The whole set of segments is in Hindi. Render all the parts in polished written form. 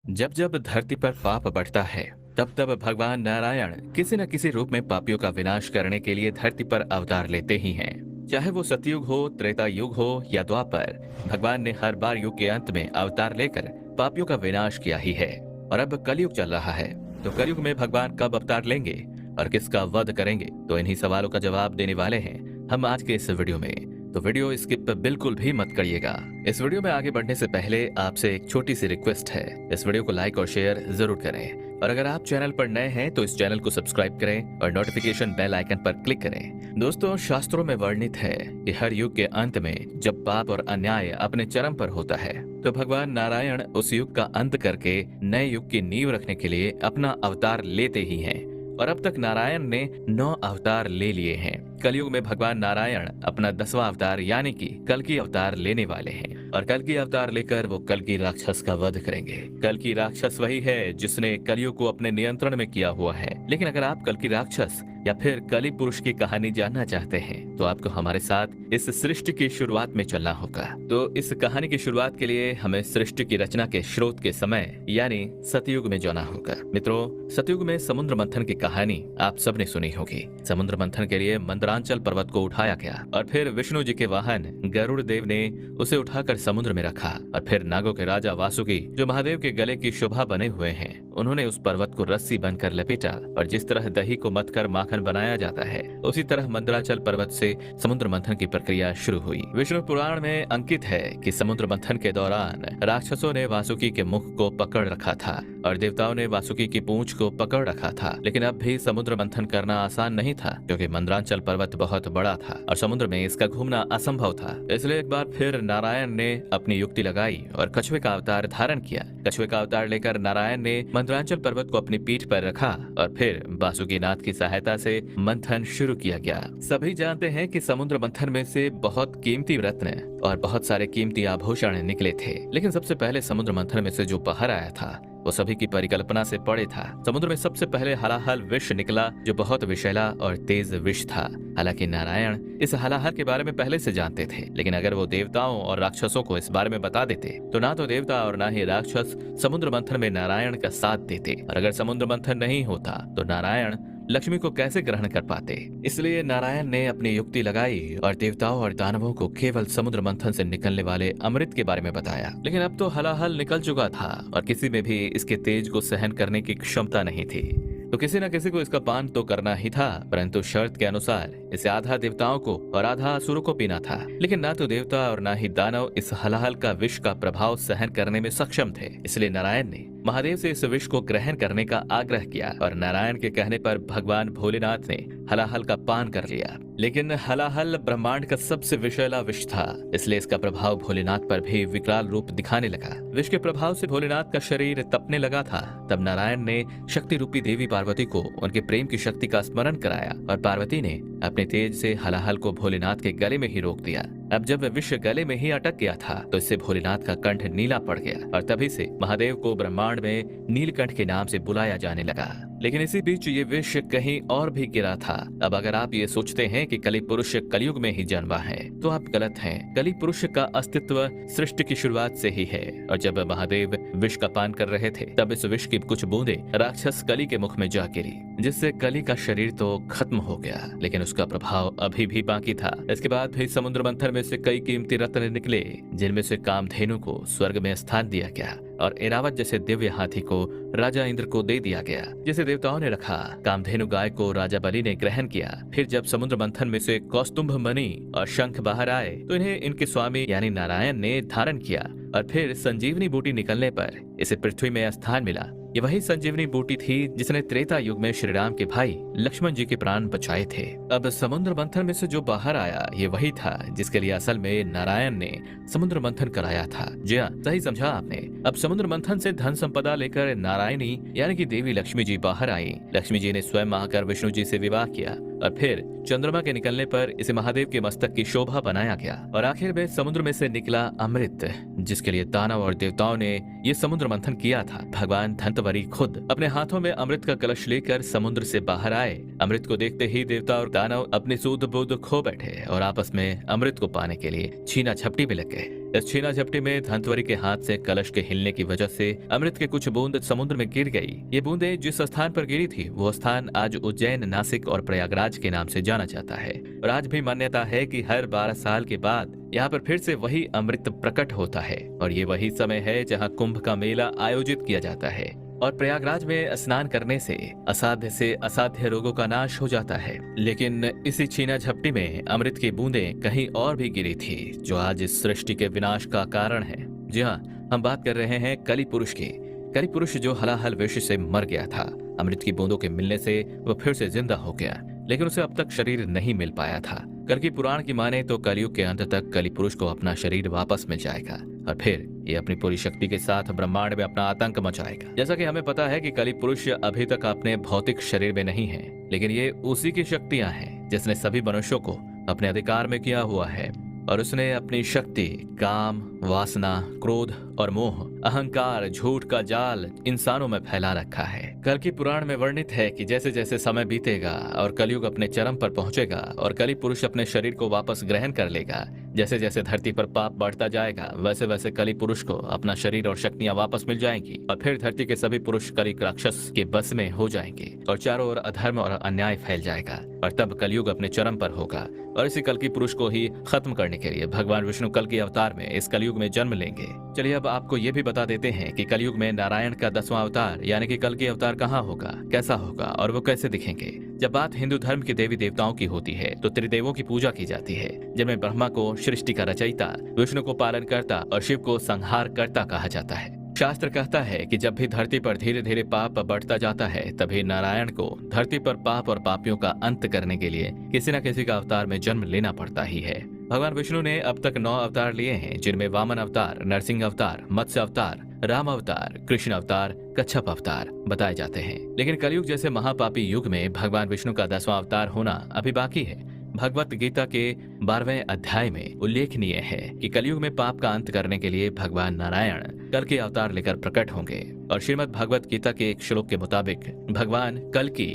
जब जब धरती पर पाप बढ़ता है, तब तब भगवान नारायण किसी न किसी रूप में पापियों का विनाश करने के लिए धरती पर अवतार लेते ही हैं। चाहे वो सतयुग हो, त्रेता युग हो या द्वापर, भगवान ने हर बार युग के अंत में अवतार लेकर पापियों का विनाश किया ही है। और अब कलयुग चल रहा है, तो कलयुग में भगवान कब अवतार लेंगे और किसका वध करेंगे, तो इन्हीं सवालों का जवाब देने वाले हैं हम आज के इस वीडियो में। तो वीडियो स्किप बिल्कुल भी मत करिएगा। इस वीडियो में आगे बढ़ने से पहले आपसे एक छोटी सी रिक्वेस्ट है, इस वीडियो को लाइक और शेयर जरूर करें। और अगर आप चैनल पर नए हैं तो इस चैनल को सब्सक्राइब करें और नोटिफिकेशन बेल आइकन पर क्लिक करें। दोस्तों, शास्त्रों में वर्णित है कि हर युग के अंत में जब पाप और अन्याय अपने चरम पर होता है, तो भगवान नारायण उस युग का अंत करके नए युग की नींव रखने के लिए अपना अवतार लेते ही हैं। और अब तक नारायण ने 9 अवतार ले लिए हैं। कलयुग में भगवान नारायण अपना 10वां अवतार यानी कि कल्कि अवतार लेने वाले हैं। और कल्कि अवतार लेकर वो कल्कि राक्षस का वध करेंगे। कल्कि राक्षस वही है जिसने कलयुग को अपने नियंत्रण में किया हुआ है। लेकिन अगर आप कल्कि राक्षस या फिर कलि पुरुष की कहानी जानना चाहते हैं, तो आपको हमारे साथ इस सृष्टि की शुरुआत में चलना होगा। तो इस कहानी की शुरुआत के लिए हमें सृष्टि की रचना के स्रोत के समय यानी सतयुग में जाना होगा। मित्रों, सतयुग में समुद्र मंथन की कहानी आप सबने सुनी होगी। समुद्र मंथन के लिए मंदरांचल पर्वत को उठाया गया और फिर विष्णु जी के वाहन गरुड़ देव ने उसे उठाकर समुद्र में रखा। और फिर नागों के राजा वासुकी, जो महादेव के गले की शोभा बने हुए हैं, उन्होंने उस पर्वत को रस्सी बनकर लपेटा। और जिस तरह दही को मथकर माखन बनाया जाता है, उसी तरह मंदराचल पर्वत से समुद्र मंथन की प्रक्रिया शुरू हुई। विष्णु पुराण में अंकित है कि समुद्र मंथन के दौरान राक्षसों ने वासुकी के मुख को पकड़ रखा था और देवताओं ने वासुकी की पूंछ को पकड़ रखा था। लेकिन अब भी समुद्र मंथन करना आसान नहीं था, क्योंकि मंदरांचल पर्वत बहुत बड़ा था और समुद्र में इसका घूमना असंभव था। इसलिए एक बार फिर नारायण ने अपनी युक्ति लगाई और कछुए का अवतार धारण किया। कछुए का अवतार लेकर नारायण ने मंदरांचल पर्वत को अपनी पीठ पर रखा और फिर वासुकीनाथ की सहायता से मंथन शुरू किया गया। सभी जानते हैं कि समुद्र मंथन में से बहुत कीमती रत्न और बहुत सारे कीमती आभूषण निकले थे। लेकिन सबसे पहले समुद्र मंथन में से जो बाहर आया था, वो सभी की परिकल्पना से परे था। समुद्र में सबसे पहले हलाहल विष निकला, जो बहुत विषैला और तेज विष था। हालांकि नारायण इस हलाहल के बारे में पहले से जानते थे, लेकिन अगर वो देवताओं और राक्षसों को इस बारे में बता देते, तो ना तो देवता और ना ही राक्षस समुद्र मंथन में नारायण का साथ देते। और अगर समुद्र मंथन नहीं होता, तो नारायण लक्ष्मी को कैसे ग्रहण कर पाते। इसलिए नारायण ने अपनी युक्ति लगाई और देवताओं और दानवों को केवल समुद्र मंथन से निकलने वाले अमृत के बारे में बताया। लेकिन अब तो हलाहल निकल चुका था और किसी में भी इसके तेज को सहन करने की क्षमता नहीं थी। तो किसी न किसी को इसका पान तो करना ही था, परंतु शर्त के अनुसार इसे आधा देवताओं को और आधा असुरों को पीना था। लेकिन ना तो देवता और ना ही दानव इस हलाहल का विष का प्रभाव सहन करने में सक्षम थे। इसलिए नारायण ने महादेव से इस विष को ग्रहण करने का आग्रह किया और नारायण के कहने पर भगवान भोलेनाथ ने हलाहल का पान कर लिया। लेकिन हलाहल ब्रह्मांड का सबसे विषैला विष था, इसलिए इसका प्रभाव भोलेनाथ पर भी विकराल रूप दिखाने लगा। विष के प्रभाव से भोलेनाथ का शरीर तपने लगा था। तब नारायण ने शक्ति रूपी देवी पार्वती को उनके प्रेम की शक्ति का स्मरण कराया और पार्वती ने अपने तेज से हलाहल को भोलेनाथ के गले में ही रोक दिया। अब जब विष गले में ही अटक गया था, तो इससे भोलेनाथ का कंठ नीला पड़ गया और तभी से महादेव को ब्रह्मांड में नीलकंठ के नाम से बुलाया जाने लगा। लेकिन इसी बीच ये विष कहीं और भी गिरा था। अब अगर आप ये सोचते हैं कि कलि पुरुष कलयुग में ही जन्मा है, तो आप गलत हैं। कलि पुरुष का अस्तित्व सृष्टि की शुरुआत से ही है। और जब महादेव विष का पान कर रहे थे, तब इस विष की कुछ बूंदें राक्षस कलि के मुख में जा गिरी, जिससे कलि का शरीर तो खत्म हो गया, लेकिन उसका प्रभाव अभी भी बाकी था। इसके बाद भी समुद्र मंथन में से कई कीमती रत्न निकले, जिनमें से कामधेनु को स्वर्ग में स्थान दिया गया और एरावत जैसे दिव्य हाथी को राजा इंद्र को दे दिया गया, जिसे देवताओं ने रखा। कामधेनु गाय को राजा बलि ने ग्रहण किया। फिर जब समुद्र मंथन में से कौस्तुभ मणि और शंख बाहर आए, तो इन्हें इनके स्वामी यानी नारायण ने धारण किया। और फिर संजीवनी बूटी निकलने पर इसे पृथ्वी में स्थान मिला। ये वही संजीवनी बूटी थी जिसने त्रेता युग में श्री राम के भाई लक्ष्मण जी के प्राण बचाए थे। अब समुद्र मंथन में से जो बाहर आया, ये वही था जिसके लिए असल में नारायण ने समुद्र मंथन कराया था। जी हाँ, सही समझा आपने। अब समुद्र मंथन से धन संपदा लेकर नारायणी यानी कि देवी लक्ष्मी जी बाहर आई। लक्ष्मी जी ने स्वयं आकर विष्णु जी से विवाह किया और फिर चंद्रमा के निकलने पर इसे महादेव के मस्तक की शोभा बनाया गया। और आखिर में समुद्र में से निकला अमृत, जिसके लिए दानव और देवताओं ने ये समुद्र मंथन किया था। भगवान धंतवरी खुद अपने हाथों में अमृत का कलश लेकर समुद्र से बाहर आए। अमृत को देखते ही देवता और दानव अपनी सूध बूध खो बैठे और आपस में अमृत को पाने के लिए छीना झपटी में लग गए। इस छीना झपटी में धनवंतरी के हाथ से कलश के हिलने की वजह से अमृत के कुछ बूंद समुद्र में गिर गई। ये बूंदें जिस स्थान पर गिरी थी वो स्थान आज उज्जैन, नासिक और प्रयागराज के नाम से जाना जाता है। और आज भी मान्यता है कि हर 12 साल के बाद यहाँ पर फिर से वही अमृत प्रकट होता है और ये वही समय है जहाँ कुंभ का मेला आयोजित किया जाता है। और प्रयागराज में स्नान करने से असाध्य रोगों का नाश हो जाता है। लेकिन इसी छीना झपटी में अमृत की बूंदें कहीं और भी गिरी थी, जो आज इस सृष्टि के विनाश का कारण है। जी हाँ, हम बात कर रहे हैं कली पुरुष की। कली पुरुष जो हलाहल विष से मर गया था, अमृत की बूंदों के मिलने से वो फिर से जिंदा हो गया, लेकिन उसे अब तक शरीर नहीं मिल पाया था। कल की पुराण की माने तो कलयुग के अंत तक कली पुरुष को अपना शरीर वापस मिल जाएगा और फिर ये अपनी पूरी शक्ति के साथ ब्रह्मांड में अपना आतंक मचाएगा। जैसा कि हमें पता है कि कली पुरुष अभी तक अपने भौतिक शरीर में नहीं है, लेकिन ये उसी की शक्तियां हैं जिसने सभी मनुष्यों को अपने अधिकार में किया हुआ है और उसने अपनी शक्ति काम, वासना, क्रोध और मोह, अहंकार, झूठ का जाल इंसानों में फैला रखा है। कल की पुराण में वर्णित है कि जैसे जैसे समय बीतेगा और कलयुग अपने चरम पर पहुंचेगा और कली पुरुष अपने शरीर को वापस ग्रहण कर लेगा, जैसे जैसे धरती पर पाप बढ़ता जाएगा वैसे वैसे कली पुरुष को अपना शरीर और शक्तियां वापस मिल जाएंगी और फिर धरती के सभी पुरुष कली राक्षस के बस में हो जाएंगे और चारों ओर अधर्म और अन्याय फैल जाएगा और तब कलयुग अपने चरम पर होगा। और इसी कल की पुरुष को ही खत्म करने के लिए भगवान विष्णु कल के अवतार में इस कलयुग में जन्म लेंगे। चलिए अब आपको ये भी बता देते हैं कि कलयुग में नारायण का 10वां अवतार यानी कि कल की अवतार कहाँ होगा, कैसा होगा और वो कैसे दिखेंगे। जब बात हिंदू धर्म के देवी देवताओं की होती है तो त्रिदेवों की पूजा की जाती है, जिनमें ब्रह्मा को सृष्टि का रचयिता, विष्णु को पालन करता और शिव को संहार करता कहा जाता है। शास्त्र कहता है कि जब भी धरती पर धीरे धीरे पाप बढ़ता जाता है तभी नारायण को धरती पर पाप और पापियों का अंत करने के लिए किसी न किसी का अवतार में जन्म लेना पड़ता ही है। भगवान विष्णु ने अब तक 9 अवतार लिए हैं, जिनमें वामन अवतार, नरसिंह अवतार, मत्स्य अवतार, राम अवतार, कृष्ण अवतार, कच्छप अवतार बताए जाते हैं। लेकिन कलयुग जैसे महापापी युग में भगवान विष्णु का 10वां अवतार होना अभी बाकी है। भगवत गीता के 12वें अध्याय में उल्लेखनीय है कि कलयुग में पाप का अंत करने के लिए भगवान नारायण कल के अवतार लेकर प्रकट होंगे। और श्रीमद् भगवत गीता के एक श्लोक के मुताबिक भगवान कल की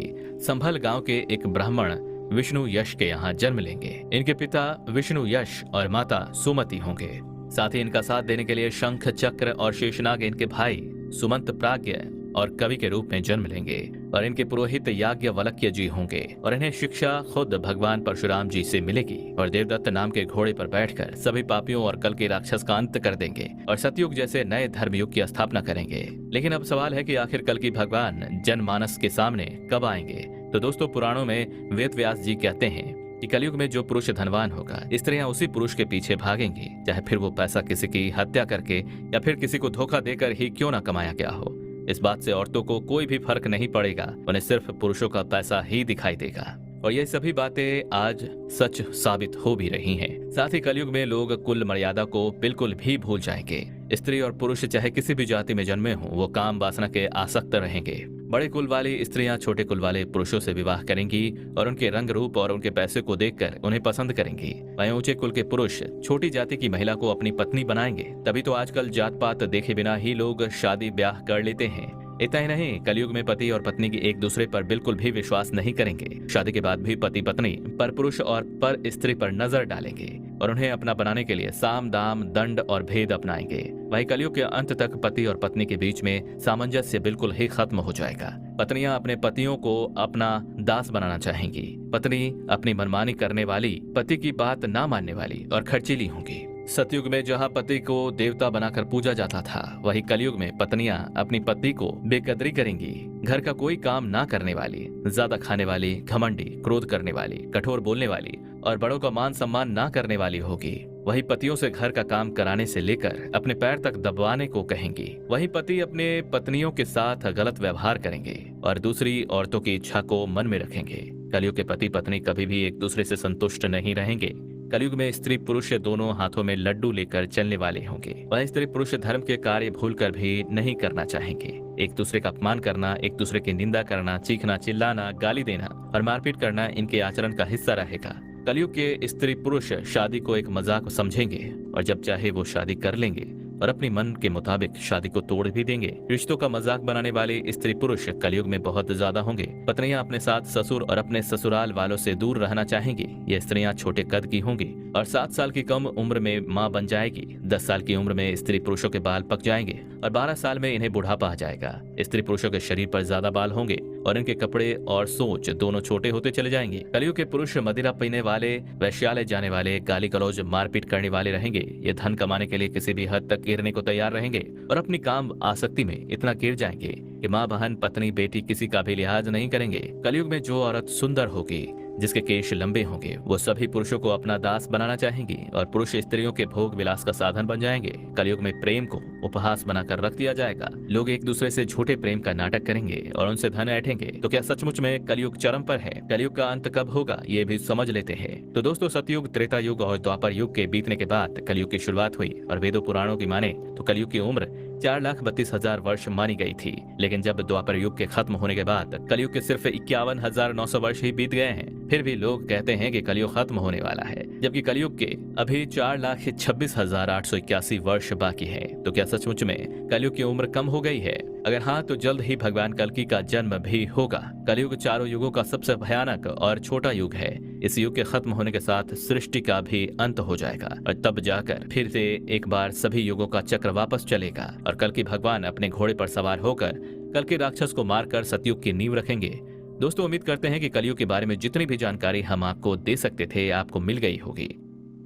संभल गांव के एक ब्राह्मण विष्णु यश के यहाँ जन्म लेंगे। इनके पिता विष्णु यश और माता सुमति होंगे। साथ ही इनका साथ देने के लिए शंख, चक्र और शेषनाग इनके भाई सुमंत प्राज्ञ और कवि के रूप में जन्म लेंगे और इनके पुरोहित याज्ञवल्क्य जी होंगे और इन्हें शिक्षा खुद भगवान परशुराम जी से मिलेगी और देवदत्त नाम के घोड़े पर बैठकर सभी पापियों और कल के राक्षस का अंत कर देंगे और सतयुग जैसे नए धर्मयुग की स्थापना करेंगे। लेकिन अब सवाल है कि आखिर कल की भगवान जनमानस के सामने कब आएंगे। तो दोस्तों, पुराणों में वेद व्यास जी कहते हैं कि कलयुग में जो पुरुष धनवान होगा, स्त्रियां उसी पुरुष के पीछे भागेंगी, चाहे फिर वो पैसा किसी की हत्या करके या फिर किसी को धोखा देकर ही क्यों ना कमाया गया हो। इस बात से औरतों को कोई भी फर्क नहीं पड़ेगा, उन्हें सिर्फ पुरुषों का पैसा ही दिखाई देगा। और ये सभी बातें आज सच साबित हो भी रही हैं। साथ ही कलयुग में लोग कुल मर्यादा को बिल्कुल भी भूल जाएंगे। स्त्री और पुरुष चाहे किसी भी जाति में जन्मे हों, वो काम वासना के आसक्त रहेंगे। बड़े कुल वाली स्त्रियां छोटे कुल वाले पुरुषों से विवाह करेंगी और उनके रंग रूप और उनके पैसे को देखकर उन्हें पसंद करेंगी। वहीं ऊंचे कुल के पुरुष छोटी जाति की महिला को अपनी पत्नी बनाएंगे। तभी तो आजकल जात पात देखे बिना ही लोग शादी ब्याह कर लेते हैं। इतना ही नहीं, कलयुग में पति और पत्नी की एक दूसरे पर बिल्कुल भी विश्वास नहीं करेंगे। शादी के बाद भी पति पत्नी पर पुरुष और पर स्त्री पर नजर डालेंगे और उन्हें अपना बनाने के लिए साम दाम दंड और भेद अपनाएंगे। वहीं कलयुग के अंत तक पति और पत्नी के बीच में सामंजस्य बिल्कुल ही खत्म हो जाएगा। पत्नियां अपने पतियों को अपना दास बनाना चाहेंगी। पत्नी अपनी मनमानी करने वाली, पति की बात ना मानने वाली और खर्चीली होंगी। सतयुग में जहाँ पति को देवता बनाकर पूजा जाता था, वही कलयुग में पत्नियां अपनी पति को बेकदरी करेंगी। घर का कोई काम ना करने वाली, ज्यादा खाने वाली, घमंडी, क्रोध करने वाली, कठोर बोलने वाली और बड़ों का मान सम्मान ना करने वाली होगी। वही पतियों से घर का काम कराने से लेकर अपने पैर तक दबाने को कहेंगी। वही पति अपने पत्नियों के साथ गलत व्यवहार करेंगे और दूसरी औरतों की इच्छा को मन में रखेंगे। कलयुग के पति पत्नी कभी भी एक दूसरे से संतुष्ट नहीं रहेंगे। कलयुग में स्त्री पुरुष दोनों हाथों में लड्डू लेकर चलने वाले होंगे। वह स्त्री पुरुष धर्म के कार्य भूलकर भी नहीं करना चाहेंगे। एक दूसरे का अपमान करना, एक दूसरे की निंदा करना, चीखना, चिल्लाना, गाली देना और मारपीट करना इनके आचरण का हिस्सा रहेगा। कलयुग के स्त्री पुरुष शादी को एक मजाक समझेंगे और जब चाहे वो शादी कर लेंगे और अपनी मन के मुताबिक शादी को तोड़ भी देंगे। रिश्तों का मजाक बनाने वाले स्त्री पुरुष कलयुग में बहुत ज्यादा होंगे। पत्नियां अपने साथ ससुर और अपने ससुराल वालों से दूर रहना चाहेंगी। ये स्त्रियां छोटे कद की होंगी और 7 साल की कम उम्र में माँ बन जाएगी। 10 साल की उम्र में स्त्री पुरुषों के बाल पक जाएंगे और 12 साल में इन्हें बुढ़ापा आ जाएगा। स्त्री पुरुषों के शरीर पर ज्यादा बाल होंगे और इनके कपड़े और सोच दोनों छोटे होते चले जाएंगे। कलयुग के पुरुष मदिरा पीने वाले, वैश्यालय जाने वाले, गाली गलौज मारपीट करने वाले रहेंगे। ये धन कमाने के लिए किसी भी हद तक गिरने को तैयार रहेंगे और अपनी काम आसक्ति में इतना गिर जाएंगे कि माँ, बहन, पत्नी, बेटी किसी का भी लिहाज नहीं करेंगे। कलयुग में जो औरत सुंदर होगी, जिसके केश लंबे होंगे, वो सभी पुरुषों को अपना दास बनाना चाहेंगी और पुरुष स्त्रियों के भोग विलास का साधन बन जाएंगे। कलयुग में प्रेम को उपहास बनाकर रख दिया जाएगा। लोग एक दूसरे से झूठे प्रेम का नाटक करेंगे और उनसे धन ऐंठेंगे। तो क्या सचमुच में कलयुग चरम पर है? कलयुग का अंत कब होगा, ये भी समझ लेते हैं। तो दोस्तों, सतयुग, त्रेता युग और द्वापर युग के बीतने के बाद कलयुग की शुरुआत हुई और वेदों पुराणों की माने तो कलयुग की उम्र 4,32,000 वर्ष मानी गई थी। लेकिन जब द्वापर युग के खत्म होने के बाद कलयुग के सिर्फ 51,900 वर्ष ही बीत गए हैं। फिर भी लोग कहते हैं कि कलयुग खत्म होने वाला है, जबकि कलयुग के अभी 4,26,881 वर्ष बाकी है। तो क्या सचमुच में कलयुग की उम्र कम हो गई है? अगर हाँ, तो जल्द ही भगवान कल्कि का जन्म भी होगा। कलयुग चारों युगों का सबसे भयानक और छोटा युग है। इस युग के खत्म होने के साथ सृष्टि का भी अंत हो जाएगा और तब जाकर फिर से एक बार सभी युगों का चक्र वापस चलेगा और कल्कि भगवान अपने घोड़े पर सवार होकर कल्कि राक्षस को मारकर सतयुग की नींव रखेंगे। दोस्तों, उम्मीद करते हैं कि कलयुग के बारे में जितनी भी जानकारी हम आपको दे सकते थे, आपको मिल गई होगी।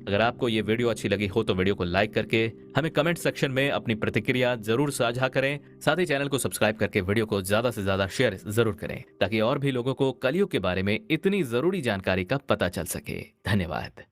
अगर आपको ये वीडियो अच्छी लगी हो तो वीडियो को लाइक करके हमें कमेंट सेक्शन में अपनी प्रतिक्रिया जरूर साझा करें। साथ ही चैनल को सब्सक्राइब करके वीडियो को ज्यादा से ज्यादा शेयर जरूर करें, ताकि और भी लोगों को कलयुग के बारे में इतनी जरूरी जानकारी का पता चल सके। धन्यवाद।